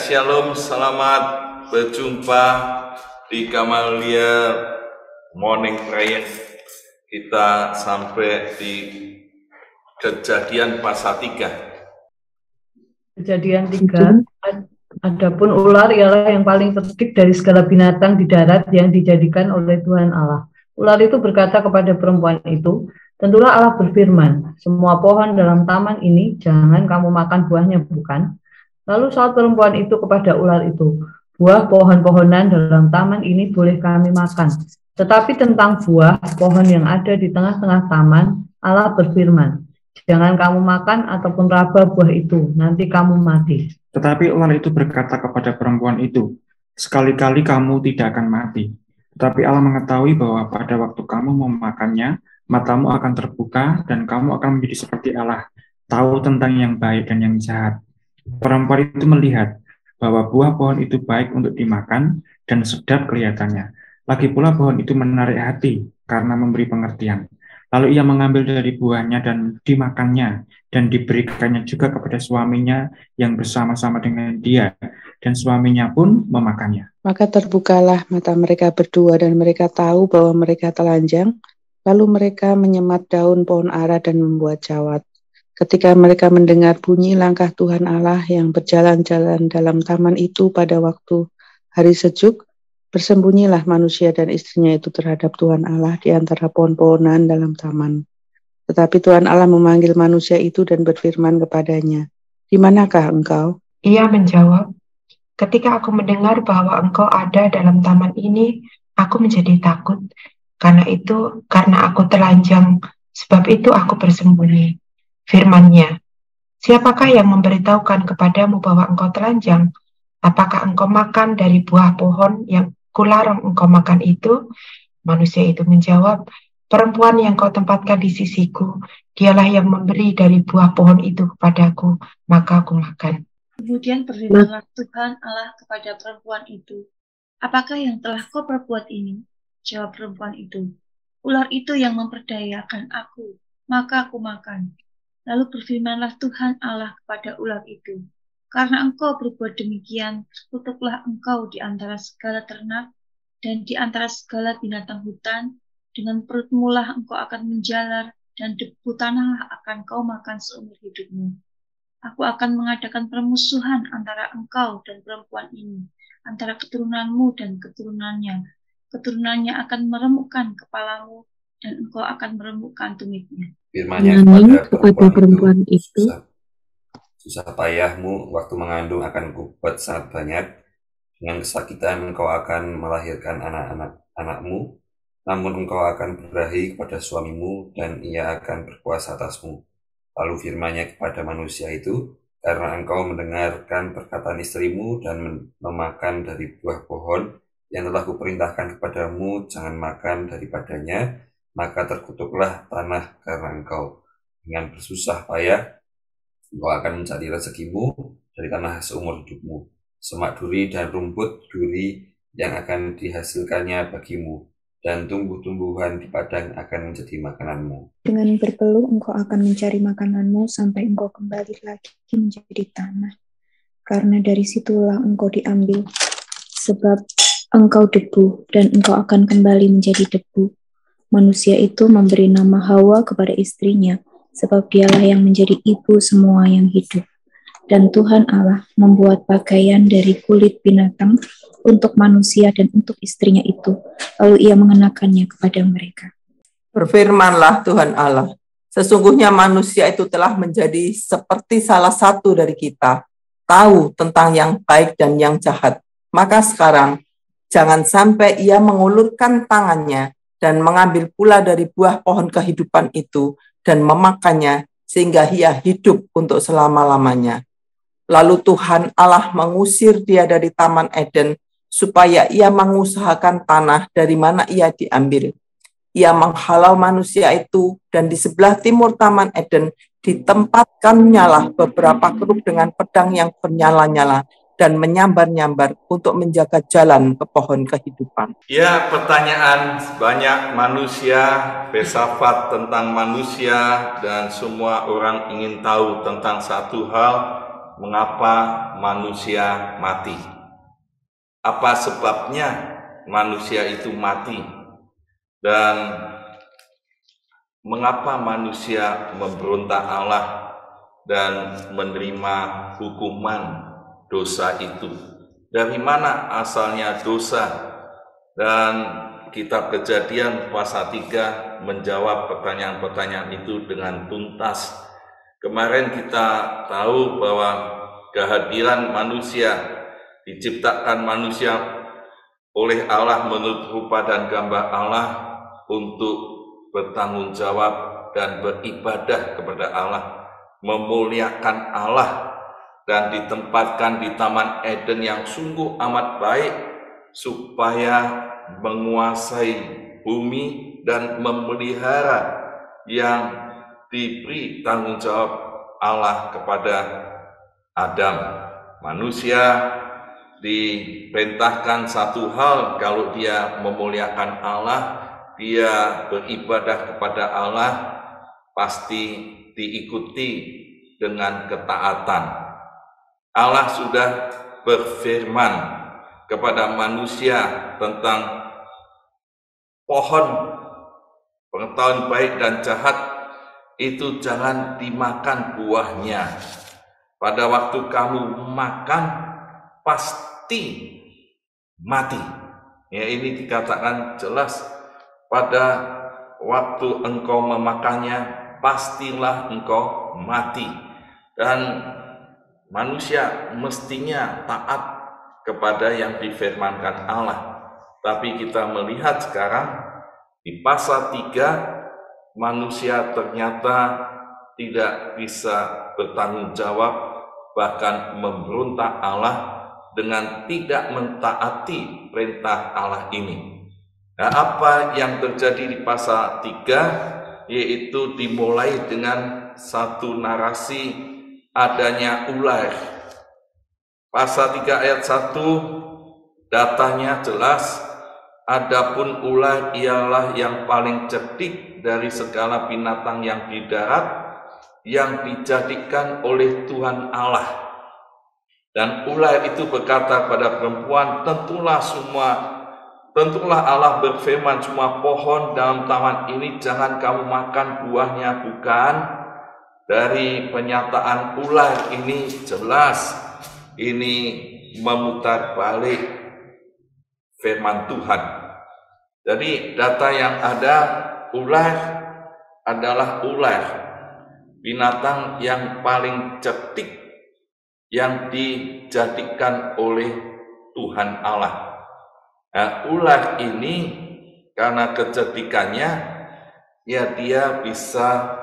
Shalom, selamat berjumpa di Gamaliel Morning Prayer. Kita sampai di Kejadian pasal 3. Kejadian 3, adapun ular ialah yang paling terdidik dari segala binatang di darat yang dijadikan oleh Tuhan Allah. Ular itu berkata kepada perempuan itu, tentulah Allah berfirman, semua pohon dalam taman ini jangan kamu makan buahnya, bukan? Lalu saat perempuan itu kepada ular itu, buah pohon-pohonan dalam taman ini boleh kami makan. Tetapi tentang buah pohon yang ada di tengah-tengah taman, Allah berfirman, jangan kamu makan ataupun raba buah itu, nanti kamu mati. Tetapi ular itu berkata kepada perempuan itu, sekali-kali kamu tidak akan mati. Tetapi Allah mengetahui bahwa pada waktu kamu memakannya, matamu akan terbuka dan kamu akan menjadi seperti Allah, tahu tentang yang baik dan yang jahat. Perempuan itu melihat bahwa buah pohon itu baik untuk dimakan dan sedap kelihatannya. Lagi pula pohon itu menarik hati karena memberi pengertian. Lalu ia mengambil dari buahnya dan dimakannya dan diberikannya juga kepada suaminya yang bersama-sama dengan dia, dan suaminya pun memakannya. Maka terbukalah mata mereka berdua dan mereka tahu bahwa mereka telanjang. Lalu mereka menyemat daun pohon ara dan membuat jawat. Ketika mereka mendengar bunyi langkah Tuhan Allah yang berjalan-jalan dalam taman itu pada waktu hari sejuk, bersembunyilah manusia dan istrinya itu terhadap Tuhan Allah di antara pohon-pohonan dalam taman. Tetapi Tuhan Allah memanggil manusia itu dan berfirman kepadanya, "Di manakah engkau?" Ia menjawab, "Ketika aku mendengar bahwa engkau ada dalam taman ini, aku menjadi takut. Karena aku telanjang, sebab itu aku bersembunyi." Firman-Nya, "Siapakah yang memberitahukan kepadamu bahwa engkau telanjang? Apakah engkau makan dari buah pohon yang kularang engkau makan itu?" Manusia itu menjawab, "Perempuan yang kau tempatkan di sisiku, dialah yang memberi dari buah pohon itu kepadaku, maka aku makan." Kemudian berfirmanlah Tuhan Allah kepada perempuan itu, "Apakah yang telah kau perbuat ini?" Jawab perempuan itu, "Ular itu yang memperdayakan aku, maka aku makan." Lalu berfirmanlah Tuhan Allah kepada ular itu, "Karena engkau berbuat demikian, terkutuklah engkau di antara segala ternak dan di antara segala binatang hutan, dengan perutmu lah engkau akan menjalar, dan debu tanahlah akan kau makan seumur hidupmu. Aku akan mengadakan permusuhan antara engkau dan perempuan ini, antara keturunanmu dan keturunannya. Keturunannya akan meremukkan kepalamu, dan engkau akan meremukkan tumitnya." Firman-Nya kepada perempuan itu, susah payahmu waktu mengandung akan kubuat sangat banyak. Dengan kesakitan engkau akan melahirkan anak-anakmu, namun engkau akan berahi kepada suamimu dan ia akan berkuasa atasmu. Lalu firman-Nya kepada manusia itu, karena engkau mendengarkan perkataan istrimu dan memakan dari buah pohon yang telah kuperintahkan kepadamu, jangan makan daripadanya, maka terkutuklah tanah karena engkau. Dengan bersusah payah, engkau akan mencari rezekimu dari tanah seumur hidupmu. Semak duri dan rumput duri yang akan dihasilkannya bagimu, dan tumbuh-tumbuhan di padang akan menjadi makananmu. Dengan berpeluh engkau akan mencari makananmu sampai engkau kembali lagi menjadi tanah. Karena dari situlah engkau diambil, sebab engkau debu, dan engkau akan kembali menjadi debu. Manusia itu memberi nama Hawa kepada istrinya, sebab dialah yang menjadi ibu semua yang hidup. Dan Tuhan Allah membuat pakaian dari kulit binatang untuk manusia dan untuk istrinya itu, lalu ia mengenakannya kepada mereka. Berfirmanlah Tuhan Allah, "Sesungguhnya manusia itu telah menjadi seperti salah satu dari kita, tahu tentang yang baik dan yang jahat. Maka sekarang, jangan sampai ia mengulurkan tangannya dan mengambil pula dari buah pohon kehidupan itu dan memakannya, sehingga ia hidup untuk selama-lamanya." Lalu Tuhan Allah mengusir dia dari Taman Eden, supaya ia mengusahakan tanah dari mana ia diambil. Ia menghalau manusia itu, dan di sebelah timur Taman Eden ditempatkannya lah beberapa keruk dengan pedang yang bernyala-nyala dan menyambar-nyambar untuk menjaga jalan ke pohon kehidupan. Ya, pertanyaan banyak manusia, filsafat tentang manusia, dan semua orang ingin tahu tentang satu hal, mengapa manusia mati. Apa sebabnya manusia itu mati? Dan mengapa manusia memberontak Allah dan menerima hukuman dosa itu? Dari mana asalnya dosa? Dan kitab Kejadian pasal 3 menjawab pertanyaan-pertanyaan itu dengan tuntas. Kemarin kita tahu bahwa kehadiran manusia, diciptakan manusia oleh Allah menurut rupa dan gambar Allah untuk bertanggung jawab dan beribadah kepada Allah, memuliakan Allah, dan ditempatkan di Taman Eden yang sungguh amat baik supaya menguasai bumi dan memelihara yang diberi tanggung jawab Allah kepada Adam. Manusia diperintahkan satu hal, kalau dia memuliakan Allah, dia beribadah kepada Allah, pasti diikuti dengan ketaatan. Allah sudah berfirman kepada manusia tentang pohon pengetahuan baik dan jahat, itu jangan dimakan buahnya. Pada waktu kamu makan, pasti mati. Ya, ini dikatakan jelas, pada waktu engkau memakannya, pastilah engkau mati. Dan manusia mestinya taat kepada yang difirmankan Allah. Tapi kita melihat sekarang di pasal 3, manusia ternyata tidak bisa bertanggung jawab, bahkan memberontak Allah dengan tidak mentaati perintah Allah ini. Nah, apa yang terjadi di pasal 3? Yaitu dimulai dengan satu narasi adanya ular. Pasal 3 ayat 1 datanya jelas, adapun ular ialah yang paling cerdik dari segala binatang yang di darat yang dijadikan oleh Tuhan Allah. Dan ular itu berkata pada perempuan, tentulah Allah berfirman, semua pohon dalam taman ini jangan kamu makan buahnya, bukan? Dari pernyataan ular ini jelas, ini memutar balik firman Tuhan. Jadi data yang ada, ular adalah ular, binatang yang paling cerdik yang dijadikan oleh Tuhan Allah. Nah, ular ini karena kecerdikannya, ya dia bisa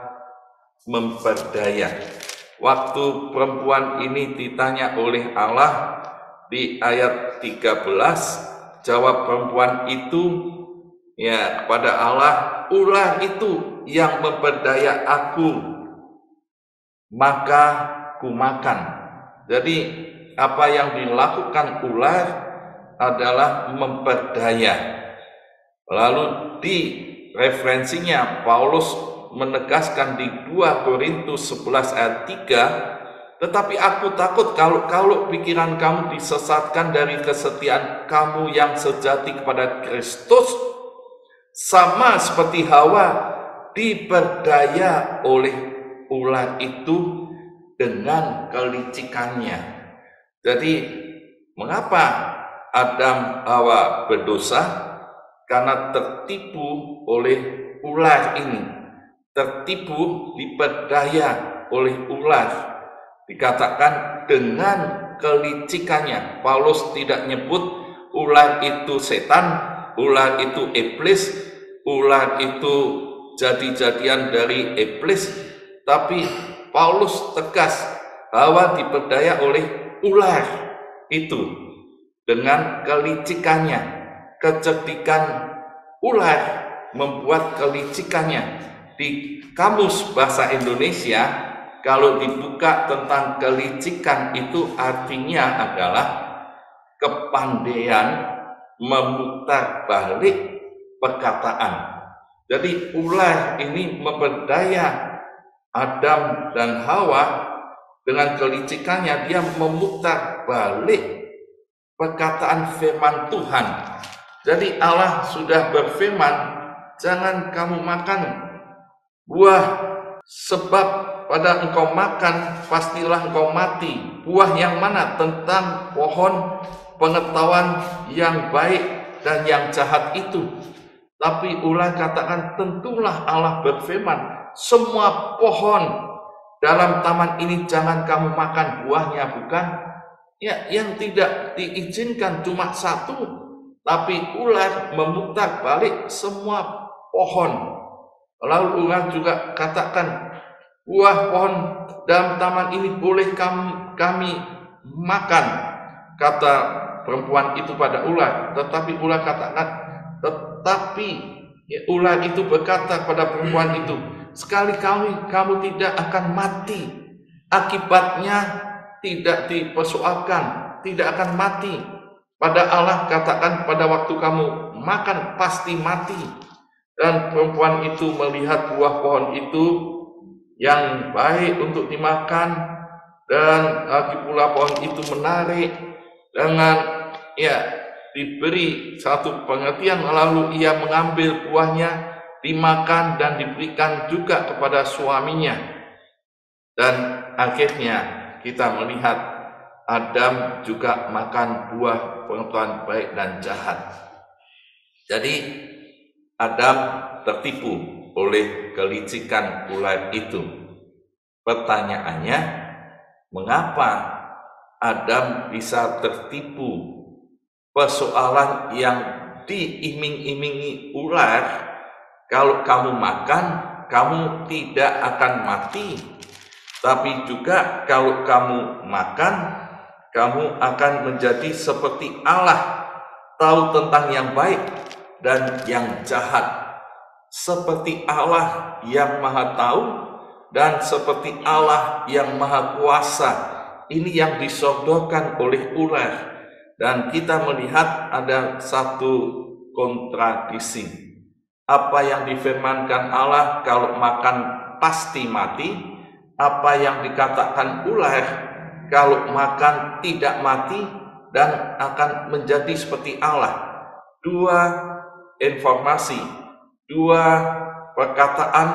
memperdaya. Waktu perempuan ini ditanya oleh Allah di ayat 13, jawab perempuan itu ya kepada Allah, ular itu yang memperdaya aku, maka ku makan. Jadi apa yang dilakukan ular adalah memperdaya. Lalu di referensinya Paulus menegaskan di 2 Korintus 11 ayat 3, tetapi aku takut kalau pikiran kamu disesatkan dari kesetiaan kamu yang sejati kepada Kristus, sama seperti Hawa diperdaya oleh ular itu dengan kelicikannya. Jadi mengapa Adam Hawa berdosa? Karena tertipu oleh ular ini. Tertipu, diperdaya oleh ular. Dikatakan dengan kelicikannya. Paulus tidak nyebut ular itu setan, ular itu iblis, ular itu jadi-jadian dari iblis. Tapi Paulus tegas, Hawa diperdaya oleh ular itu dengan kelicikannya. Kecerdikan ular membuat kelicikannya. Di kamus bahasa Indonesia, kalau dibuka tentang kelicikan itu artinya adalah kepandaian memutar balik perkataan. Jadi ular ini memperdaya Adam dan Hawa dengan kelicikannya dia memutar balik perkataan firman Tuhan. Jadi Allah sudah berfirman, jangan kamu makan buah, sebab pada engkau makan pastilah engkau mati. Buah yang mana? Tentang pohon pengetahuan yang baik dan yang jahat itu. Tapi ulah katakan, tentulah Allah berfirman, semua pohon dalam taman ini jangan kamu makan buahnya, bukan? Ya, yang tidak diizinkan cuma satu, tapi ular memutar balik semua pohon. Lalu ular juga katakan, buah pohon dalam taman ini boleh kami makan, kata perempuan itu pada ular. Tetapi ular katakan, ular itu berkata pada perempuan itu, sekali-kali kamu tidak akan mati. Akibatnya tidak dipersoalkan, tidak akan mati. Pada Allah katakan, pada waktu kamu makan pasti mati. Dan perempuan itu melihat buah pohon itu yang baik untuk dimakan, dan lagi pula pohon itu menarik dengan diberi satu pengertian, lalu ia mengambil buahnya, dimakan dan diberikan juga kepada suaminya. Dan akhirnya kita melihat Adam juga makan buah pengetahuan baik dan jahat. Jadi Adam tertipu oleh kelicikan ular itu. Pertanyaannya, mengapa Adam bisa tertipu? Persoalan yang diiming-imingi ular, kalau kamu makan, kamu tidak akan mati. Tapi juga kalau kamu makan, kamu akan menjadi seperti Allah, tahu tentang yang baik dan yang jahat. Seperti Allah yang maha tahu dan seperti Allah yang maha kuasa. Ini yang disodorkan oleh ular. Dan kita melihat ada satu kontradiksi. Apa yang difirmankan Allah, kalau makan pasti mati. Apa yang dikatakan ular, kalau makan tidak mati dan akan menjadi seperti Allah. Dua informasi, dua perkataan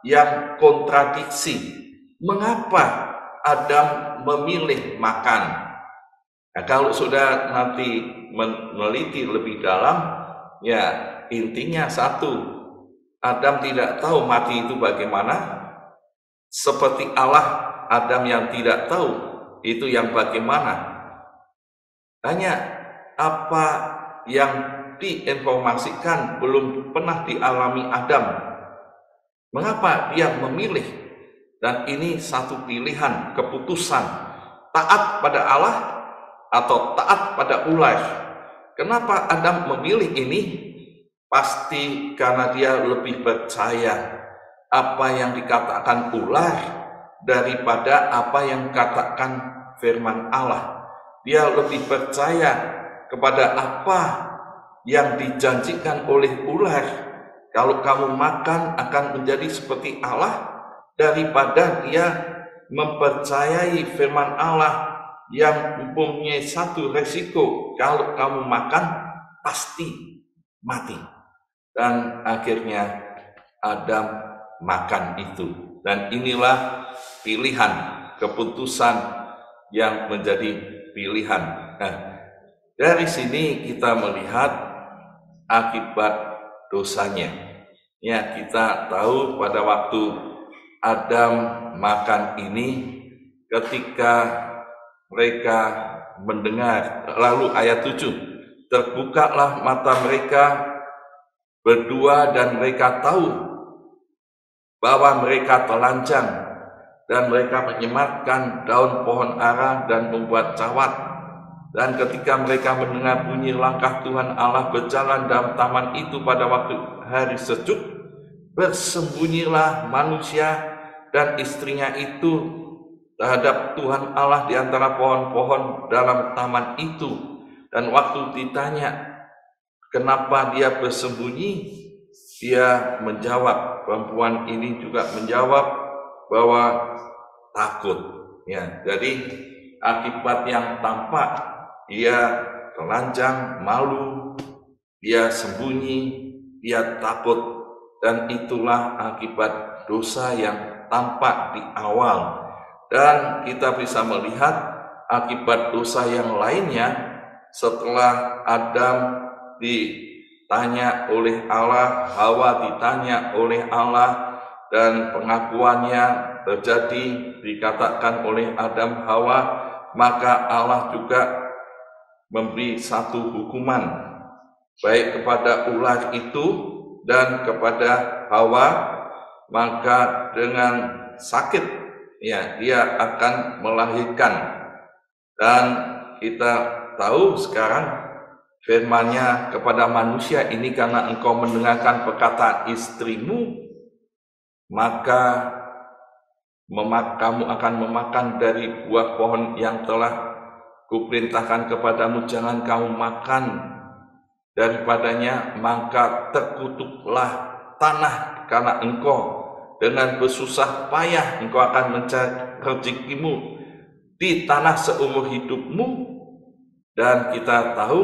yang kontradiksi. Mengapa Adam memilih makan? Nah, kalau sudah nanti meneliti lebih dalam, ya intinya satu, Adam tidak tahu mati itu bagaimana. Seperti Allah, Adam yang tidak tahu itu yang bagaimana. Hanya apa yang diinformasikan belum pernah dialami Adam. Mengapa dia memilih? Dan ini satu pilihan, keputusan, taat pada Allah atau taat pada ular. Kenapa Adam memilih ini? Pasti karena dia lebih percaya apa yang dikatakan ular daripada apa yang dikatakan firman Allah. Dia lebih percaya kepada apa yang dijanjikan oleh ular. Kalau kamu makan akan menjadi seperti Allah, daripada dia mempercayai firman Allah yang mempunyai satu resiko, kalau kamu makan pasti mati. Dan akhirnya Adam makan itu. Dan inilah pilihan, keputusan yang menjadi pilihan. Nah, dari sini kita melihat akibat dosanya. Ya, kita tahu pada waktu Adam makan ini, ketika mereka mendengar, lalu ayat 7, terbukalah mata mereka berdua dan mereka tahu bahwa mereka telanjang, dan mereka menyematkan daun pohon ara dan membuat cawat. Dan ketika mereka mendengar bunyi langkah Tuhan Allah berjalan dalam taman itu pada waktu hari sejuk, bersembunyilah manusia dan istrinya itu terhadap Tuhan Allah di antara pohon-pohon dalam taman itu. Dan waktu ditanya kenapa dia bersembunyi, dia menjawab, perempuan ini juga menjawab bahwa takut. Ya, jadi akibat yang tampak, dia telanjang, malu, dia sembunyi, dia takut, dan itulah akibat dosa yang tampak di awal. Dan kita bisa melihat akibat dosa yang lainnya setelah Adam ditanya oleh Allah, Hawa ditanya oleh Allah, dan pengakuannya terjadi dikatakan oleh Adam Hawa, maka Allah juga memberi satu hukuman baik kepada ular itu dan kepada Hawa, maka dengan sakit ya dia akan melahirkan. Dan kita tahu sekarang firman-Nya kepada manusia ini, karena engkau mendengarkan perkataan istrimu, maka kamu akan memakan dari buah pohon yang telah kuperintahkan kepadamu, jangan kamu makan daripadanya, maka terkutuklah tanah karena engkau dengan bersusah payah engkau akan mencari rezekimu di tanah seumur hidupmu. Dan kita tahu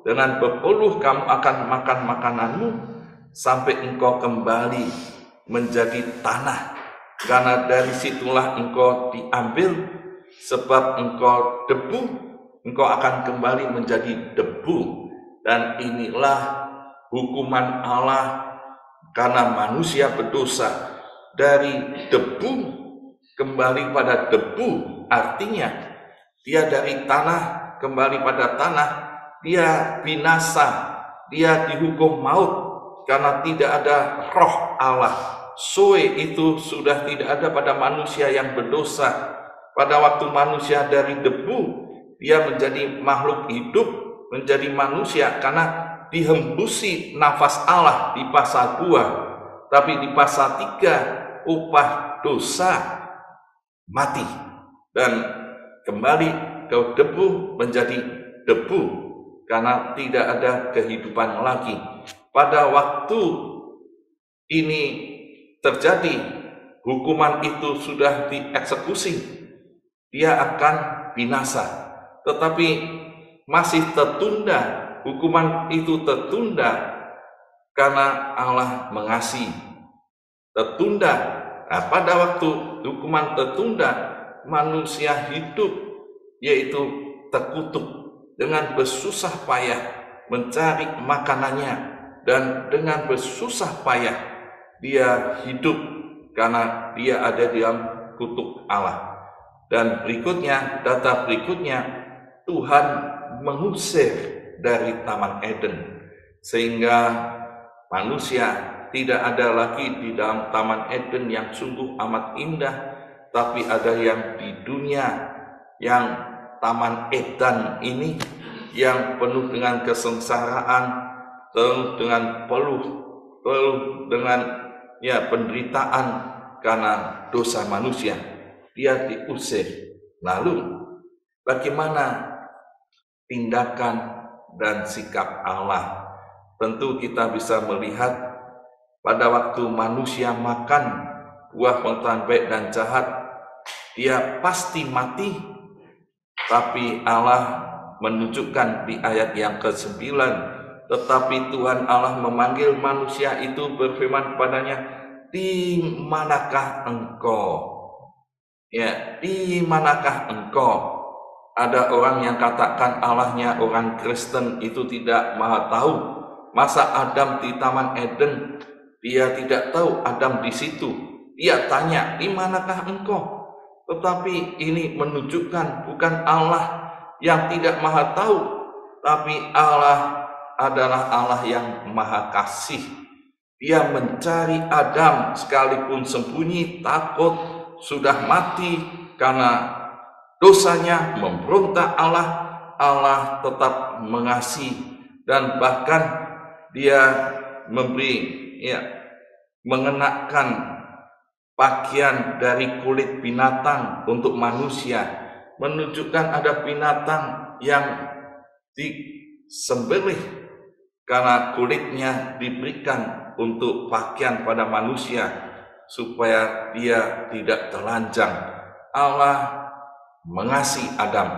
dengan berpeluh kamu akan makan makananmu sampai engkau kembali menjadi tanah, karena dari situlah engkau diambil, sebab engkau debu, engkau akan kembali menjadi debu. Dan inilah hukuman Allah karena manusia berdosa, dari debu kembali pada debu, artinya dia dari tanah kembali pada tanah, dia binasa, dia dihukum maut karena tidak ada roh Allah. Zoe itu sudah tidak ada pada manusia yang berdosa. Pada waktu manusia dari debu, dia menjadi makhluk hidup, menjadi manusia karena dihembusi nafas Allah di pasal 2. Tapi di pasal 3, upah dosa mati, dan kembali ke debu menjadi debu karena tidak ada kehidupan lagi. Pada waktu ini terjadi, hukuman itu sudah dieksekusi, dia akan binasa, tetapi masih tertunda. Hukuman itu tertunda karena Allah mengasihi. Tertunda. Nah, pada waktu hukuman tertunda, manusia hidup, yaitu terkutuk dengan bersusah payah mencari makanannya, dan dengan bersusah payah dia hidup karena dia ada di dalam kutuk Allah. Dan berikutnya, data berikutnya, Tuhan mengusir dari Taman Eden, sehingga manusia tidak ada lagi di dalam Taman Eden yang sungguh amat indah, tapi ada yang di dunia, yang Taman Eden ini yang penuh dengan kesengsaraan, penuh dengan peluh dengan penderitaan karena dosa manusia. Dia diusir. Lalu bagaimana tindakan dan sikap Allah? Tentu kita bisa melihat pada waktu manusia makan buah pengetahuan baik dan jahat, dia pasti mati. Tapi Allah menunjukkan di ayat yang ke-9, tetapi Tuhan Allah memanggil manusia itu, berfirman kepadanya, di manakah engkau? Ya, di manakah engkau? Ada orang yang katakan Allahnya orang Kristen itu tidak maha tahu. Masa Adam di Taman Eden, dia tidak tahu Adam di situ. Dia tanya, di manakah engkau? Tetapi ini menunjukkan bukan Allah yang tidak maha tahu, tapi Allah adalah Allah yang maha kasih. Dia mencari Adam sekalipun sembunyi, takut, sudah mati karena dosanya, memberontak Allah. Allah tetap mengasihi, dan bahkan dia mengenakan pakaian dari kulit binatang untuk manusia, menunjukkan ada binatang yang disembelih karena kulitnya diberikan untuk pakaian pada manusia supaya dia tidak telanjang. Allah mengasihi Adam.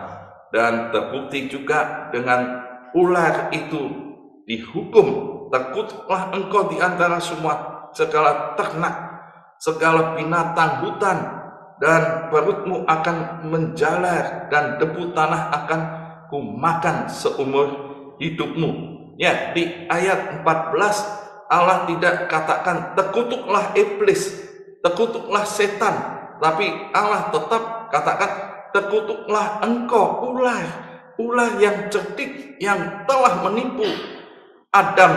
Dan terbukti juga dengan ular itu dihukum, terkutuklah engkau di antara semua segala ternak, segala binatang hutan, dan perutmu akan menjalar, dan debu tanah akan kumakan seumur hidupmu. Ya, di ayat 14 Allah tidak katakan terkutuklah iblis, terkutuklah setan, tapi Allah tetap katakan terkutuklah engkau ular yang cerdik yang telah menipu Adam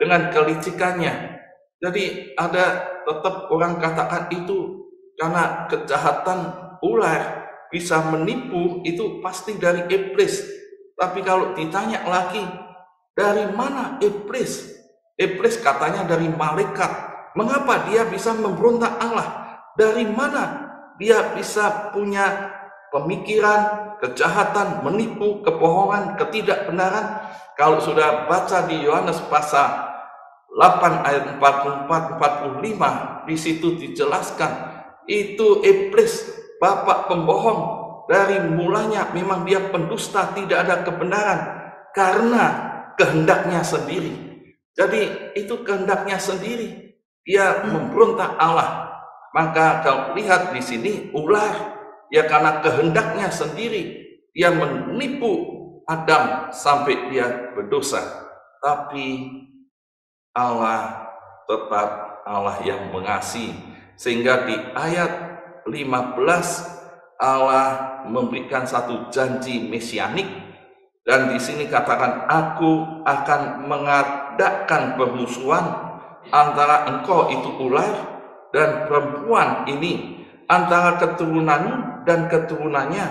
dengan kelicikannya. Jadi ada tetap orang katakan itu karena kejahatan ular bisa menipu itu pasti dari iblis. Tapi kalau ditanya lagi, dari mana iblis? Iblis katanya dari malaikat. Mengapa dia bisa memberontak Allah? Dari mana dia bisa punya pemikiran, kejahatan, menipu, kebohongan, ketidakbenaran? Kalau sudah baca di Yohanes pasal 8 ayat 44-45, di situ dijelaskan itu iblis, bapak pembohong. Dari mulanya memang dia pendusta, tidak ada kebenaran karena kehendaknya sendiri. Jadi itu kehendaknya sendiri, dia memberontak Allah. Maka kalau lihat di sini ular, ya karena kehendaknya sendiri dia menipu Adam sampai dia berdosa. Tapi Allah tetap Allah yang mengasihi, sehingga di ayat 15 Allah memberikan satu janji mesianik. Dan di sini katakan, aku akan mengadakan permusuhan antara engkau itu ular dan perempuan ini, antara keturunanmu dan keturunannya,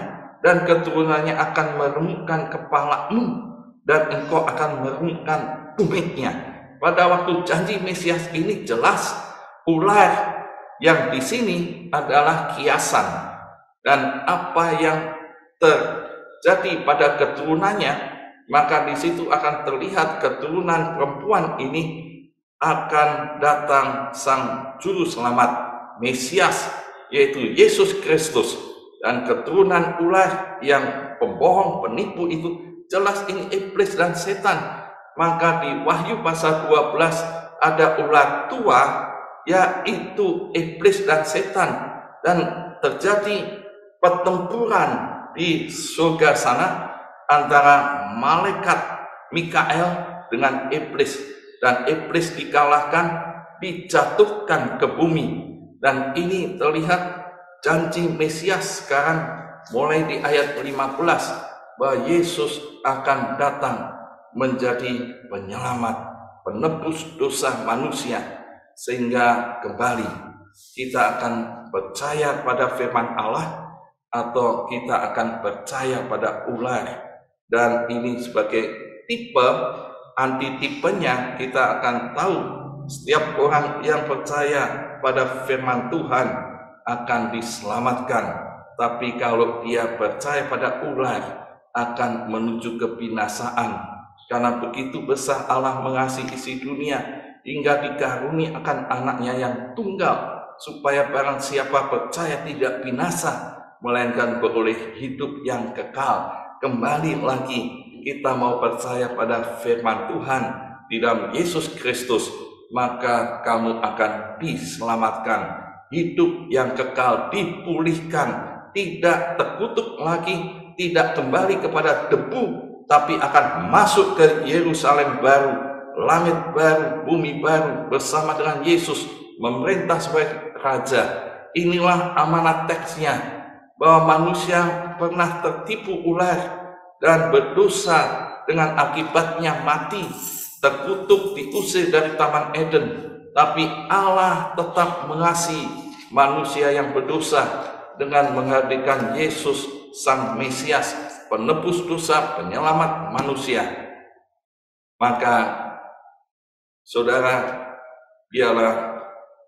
dan keturunannya akan meremukkan kepalamu dan engkau akan meremukkan tumitnya. Pada waktu janji Mesias ini jelas ular yang di sini adalah kiasan, dan apa yang terjadi pada keturunannya, maka di situ akan terlihat keturunan perempuan ini akan datang sang juru selamat Mesias, yaitu Yesus Kristus. Dan keturunan ular yang pembohong, penipu itu jelas ini iblis dan setan. Maka di Wahyu pasal 12 ada ular tua, yaitu iblis dan setan, dan terjadi pertempuran di surga sana antara malaikat Mikael dengan iblis, dan iblis dikalahkan, dijatuhkan ke bumi. Dan ini terlihat janji Mesias sekarang mulai di ayat 15 bahwa Yesus akan datang menjadi penyelamat, penebus dosa manusia, sehingga kembali kita akan percaya pada firman Allah atau kita akan percaya pada ular. Dan ini sebagai tipe, antitipenya kita akan tahu setiap orang yang percaya pada firman Tuhan akan diselamatkan, tapi kalau dia percaya pada ular akan menuju kebinasaan. Karena begitu besar Allah mengasihi isi dunia hingga dikaruni akan anaknya yang tunggal, supaya barang siapa percaya tidak binasa, melainkan beroleh hidup yang kekal. Kembali lagi kita mau percaya pada firman Tuhan di dalam Yesus Kristus, maka kamu akan diselamatkan, hidup yang kekal dipulihkan, tidak terkutuk lagi, tidak kembali kepada debu, tapi akan masuk ke Yerusalem baru, langit baru, bumi baru, bersama dengan Yesus memerintah sebagai Raja. Inilah amanat teksnya, bahwa manusia pernah tertipu ular dan berdosa, dengan akibatnya mati, terkutuk, diusir dari Taman Eden. Tapi Allah tetap mengasihi manusia yang berdosa dengan menghadirkan Yesus Sang Mesias, penebus dosa, penyelamat manusia. Maka saudara, biarlah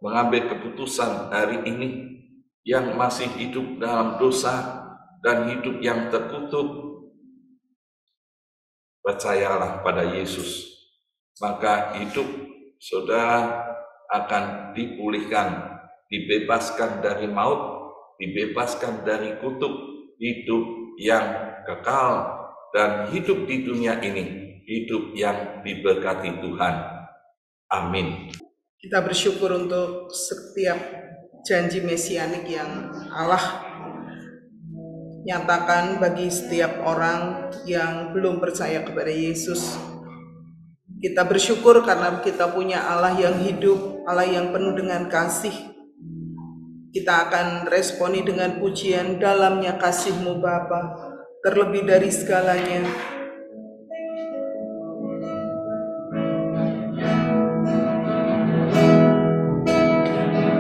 mengambil keputusan hari ini yang masih hidup dalam dosa dan hidup yang terkutuk. Percayalah pada Yesus, maka hidup saudara akan dipulihkan, dibebaskan dari maut, dibebaskan dari kutuk, hidup yang kekal, dan hidup di dunia ini, hidup yang diberkati Tuhan. Amin. Kita bersyukur untuk setiap janji mesianik yang Allah nyatakan bagi setiap orang yang belum percaya kepada Yesus. Kita bersyukur karena kita punya Allah yang hidup, Allah yang penuh dengan kasih. Kita akan responi dengan pujian, dalamnya kasih-Mu Bapa, terlebih dari segalanya.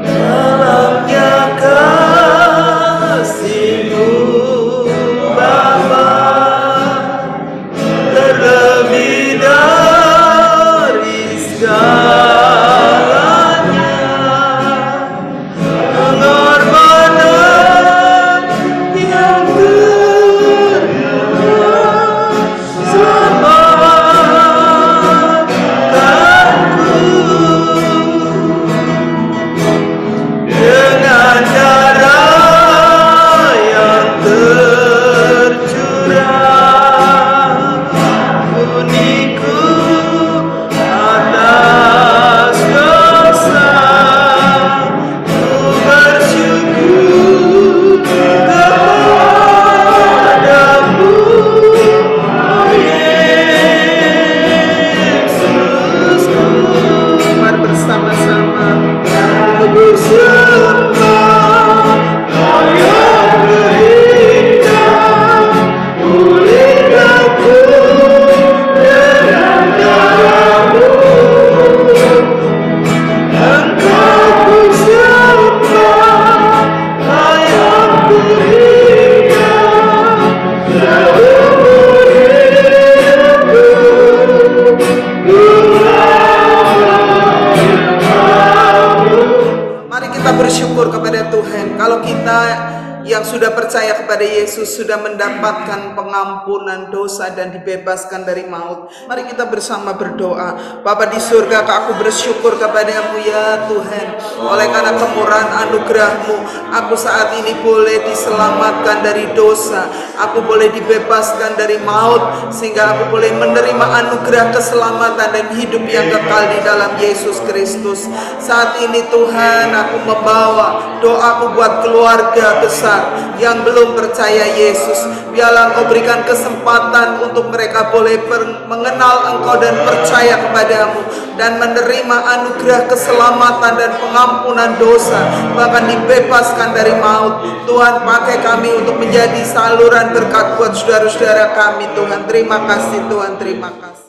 Dalamnya kasih-Mu Bapa, terlebih dari segalanya. Pengorbanan yang dengan darah yang tercurah, uniku atas dosa, ku bersyukur kepadamu, Yesusku. Mari bersama-sama bersembah, yang berindah, pulihkanku dengan darah-Mu. Engkau ku sembah, yang berindah, seumur hidupku. Mari kita bersyukur kepada Tuhan. Kalau kita yang sudah percaya kepada Yesus sudah mendapatkan pengampunan dosa dan dibebaskan dari maut, mari kita bersama berdoa. Bapa di surga, aku bersyukur kepadamu ya Tuhan. Oleh karena kemurahan anugerah-Mu, aku saat ini boleh diselamatkan dari dosa, aku boleh dibebaskan dari maut, sehingga aku boleh menerima anugerah keselamatan dan hidup yang kekal di dalam Yesus Kristus. Saat ini Tuhan, aku membawa doaku buat keluarga besar yang belum percaya Yesus. Biarlah Engkau berikan kesempatan untuk mereka boleh mengenal Engkau dan percaya kepadamu, dan menerima anugerah keselamatan dan pengampunan dosa, bahkan dibebaskan dari maut. Tuhan, pakai kami untuk menjadi saluran berkat buat saudara-saudara kami. Tuhan, terima kasih. Tuhan, terima kasih.